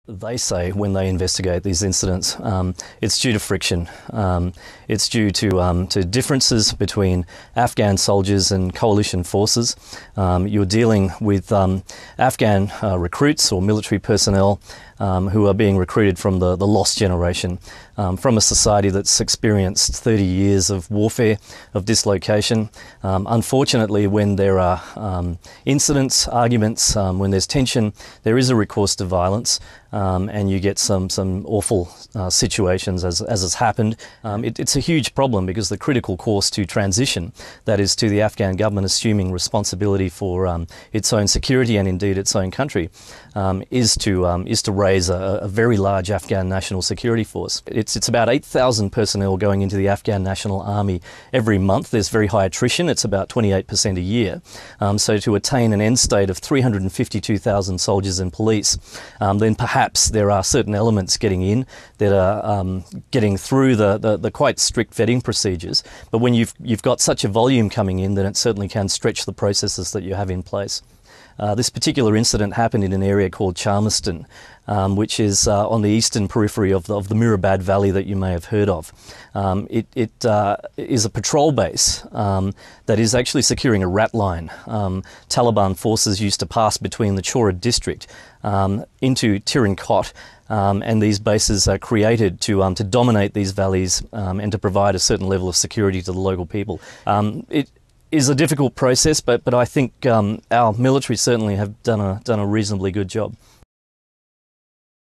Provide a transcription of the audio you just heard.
They say when they investigate these incidents, it's due to friction. It's due to differences between Afghan soldiers and coalition forces. You're dealing with Afghan recruits or military personnel who are being recruited from the lost generation, from a society that's experienced 30 years of warfare, of dislocation. Unfortunately, when there are incidents, arguments, when there's tension, there is a recourse to violence. And you get some awful situations as has happened. It's a huge problem because the critical course to transition, that is to the Afghan government assuming responsibility for its own security and indeed its own country, is to raise a very large Afghan national security force. It's about 8,000 personnel going into the Afghan National Army every month. There's very high attrition. It's about 28% a year. So to attain an end state of 352,000 soldiers and police, then perhaps there are certain elements getting in that are getting through the quite strict vetting procedures. But when you've got such a volume coming in, then it certainly can stretch the processes that you have in place. This particular incident happened in an area called Charmiston, which is on the eastern periphery of the Mirabad Valley that you may have heard of. It is a patrol base that is actually securing a rat line. Taliban forces used to pass between the Chora district into Tirankot, and these bases are created to dominate these valleys and to provide a certain level of security to the local people. It is a difficult process, but I think our military certainly have done a reasonably good job.